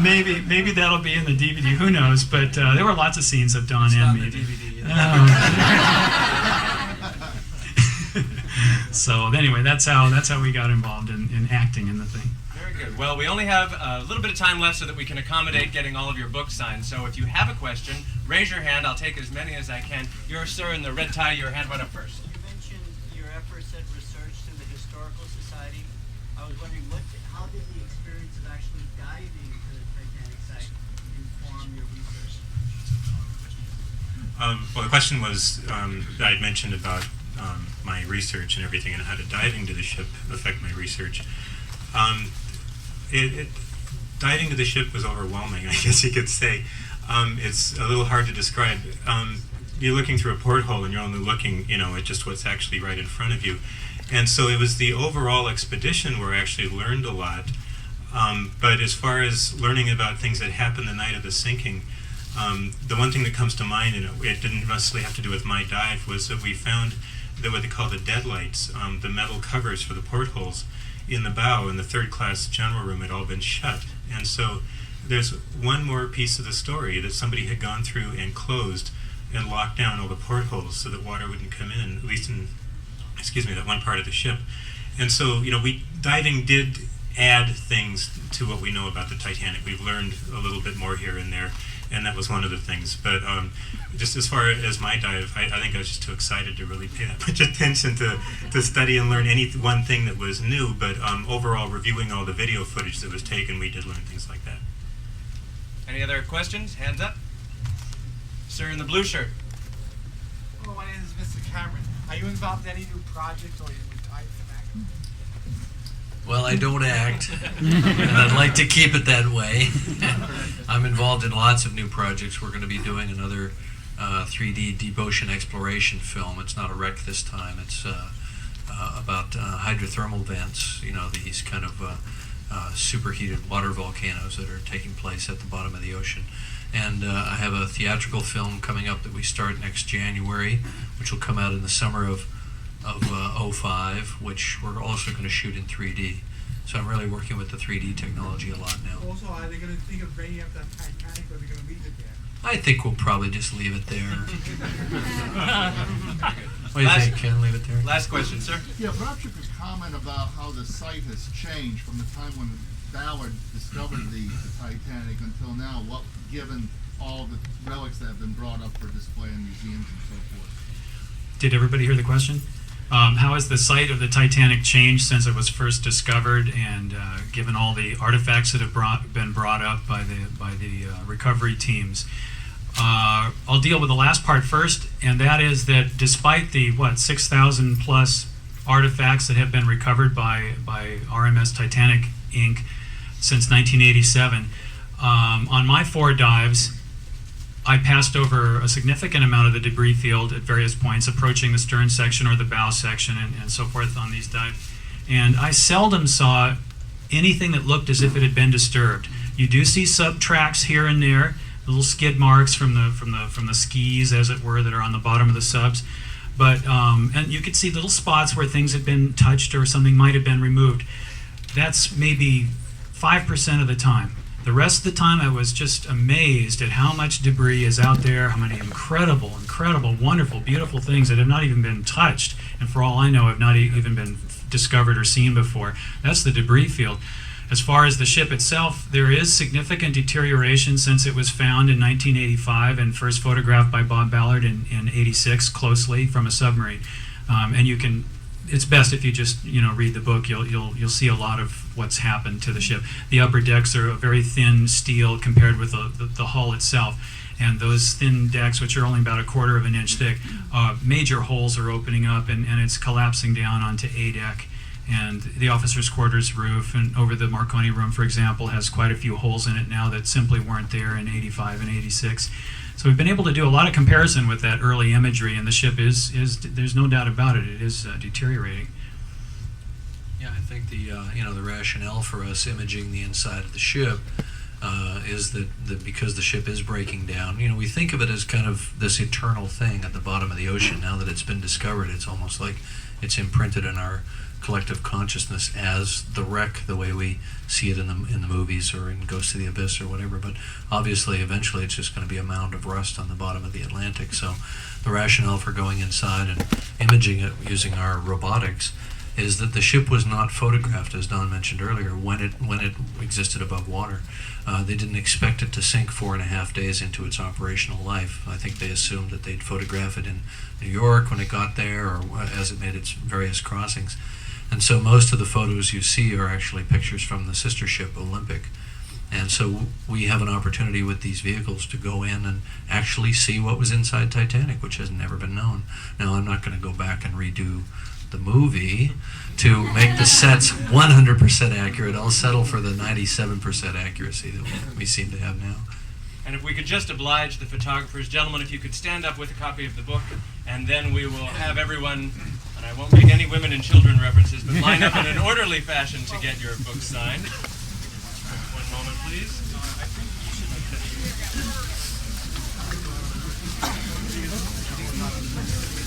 maybe that'll be in the DVD. Who knows? But there were lots of scenes of Don It's and not me. in the DVD. So anyway, that's how we got involved in acting in the thing. Very good. Well, we only have a little bit of time left so that we can accommodate getting all of your books signed. So if you have a question, raise your hand. I'll take as many as I can. You're, sir, in the red tie. Your hand went up first. You mentioned your efforts at research through the Historical Society. I was wondering, how did the experience of actually diving to the Titanic site inform your research? Well, the question was that I'd mentioned about my research and everything, and how did diving to the ship affect my research. Diving to the ship was overwhelming, I guess you could say. It's a little hard to describe. You're looking through a porthole and you're only looking, at just what's actually right in front of you. And so it was the overall expedition where I actually learned a lot. But as far as learning about things that happened the night of the sinking, the one thing that comes to mind, and it didn't necessarily have to do with my dive, was that we found that what they call the deadlights, the metal covers for the portholes in the bow in the third-class general room had all been shut. And so there's one more piece of the story that somebody had gone through and closed and locked down all the portholes so that water wouldn't come in, at least in, that one part of the ship. And so, diving did add things to what we know about the Titanic. We've learned a little bit more here and there, and that was one of the things. But just as far as my dive, I think I was just too excited to really pay that much attention to study and learn any one thing that was new. But overall, reviewing all the video footage that was taken, we did learn things like that. Any other questions? Hands up. Sir in the blue shirt. Hello, my name is Mr. Cameron. Are you involved in any new projects, or are you retired from acting? Well, I don't act, and I'd like to keep it that way. I'm involved in lots of new projects. We're going to be doing another 3D deep ocean exploration film. It's not a wreck this time. It's about hydrothermal vents, these kind of superheated water volcanoes that are taking place at the bottom of the ocean. And I have a theatrical film coming up that we start next January, which will come out in the summer of '05, which we're also going to shoot in 3D. So I'm really working with the 3D technology a lot now. Also, are they going to think of bringing up that Titanic, or are they going to leave it there? I think we'll probably just leave it there. What do you think, Ken? Leave it there? Last question, sir. Yeah, perhaps you could comment about how the site has changed from the time when Ballard discovered the Titanic until now, given all the relics that have been brought up for display in museums and so forth. Did everybody hear the question? How has the site of the Titanic changed since it was first discovered, and given all the artifacts that have been brought up by the recovery teams? I'll deal with the last part first, and that is that despite the 6,000 plus artifacts that have been recovered by RMS Titanic Inc. since 1987, on my 4 dives, I passed over a significant amount of the debris field at various points, approaching the stern section or the bow section and so forth on these dives. And I seldom saw anything that looked as if it had been disturbed. You do see sub-tracks here and there, little skid marks from the skis, as it were, that are on the bottom of the subs. But and you could see little spots where things had been touched or something might have been removed. That's maybe 5% of the time. The rest of the time I was just amazed at how much debris is out there, how many incredible, wonderful, beautiful things that have not even been touched, and for all I know have not even been discovered or seen before. That's the debris field. As far as the ship itself, there is significant deterioration since it was found in 1985 and first photographed by Bob Ballard in 86 closely from a submarine. And you can, it's best if you just read the book. You'll see a lot of what's happened to the ship. The upper decks are a very thin steel compared with the hull itself, and those thin decks, which are only about 1/4 of an inch thick, major holes are opening up, and it's collapsing down onto A deck. And the officers' quarters roof and over the Marconi room, for example, has quite a few holes in it now that simply weren't there in 85 and 86. So we've been able to do a lot of comparison with that early imagery, and the ship is there's no doubt about it, it is deteriorating. Yeah, I think the rationale for us imaging the inside of the ship is that because the ship is breaking down, we think of it as kind of this eternal thing at the bottom of the ocean. Now that it's been discovered, it's almost like it's imprinted in our collective consciousness as the wreck, the way we see it in the movies or in Ghost of the Abyss or whatever. But obviously, eventually, it's just going to be a mound of rust on the bottom of the Atlantic. So the rationale for going inside and imaging it using our robotics is that the ship was not photographed, as Don mentioned earlier, when it existed above water. They didn't expect it to sink 4.5 days into its operational life. I think they assumed that they'd photograph it in New York when it got there, or as it made its various crossings. And so most of the photos you see are actually pictures from the sister ship, Olympic. And so we have an opportunity with these vehicles to go in and actually see what was inside Titanic, which has never been known. Now, I'm not going to go back and redo the movie to make the sets 100% accurate. I'll settle for the 97% accuracy that we seem to have now. And if we could just oblige the photographers, gentlemen, if you could stand up with a copy of the book, and then we will have everyone, and I won't make any women and children references, but line up in an orderly fashion to get your book signed. One moment, please.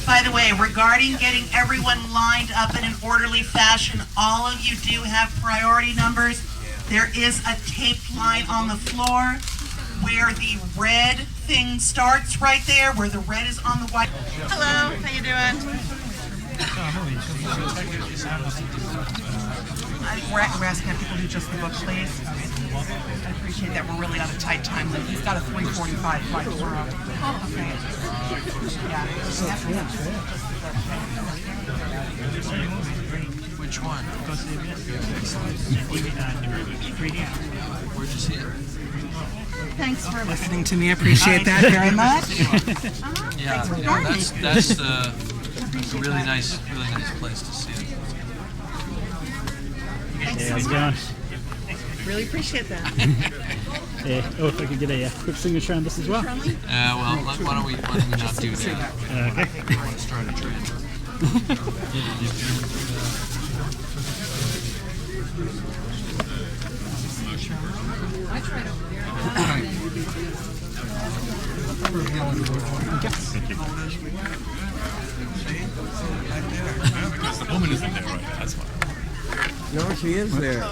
By the way, regarding getting everyone lined up in an orderly fashion, all of you do have priority numbers. There is a taped line on the floor where the red thing starts right there, where the red is on the white. Hello, how you doing? We're asking if people do just the book, please. I appreciate that. We're really on a tight time limit. He's got a 3:45 flight tomorrow. Okay. Which one? Where'd you see it? Thanks for listening to me. I appreciate that very much. Yeah, that's a really nice place to see it. Thanks so much. Really appreciate that. If I could get a quick signature on this as well. Well, why don't we not do that? Okay. I want to start a trend. Because the woman isn't there right now, that's why. No, she is there.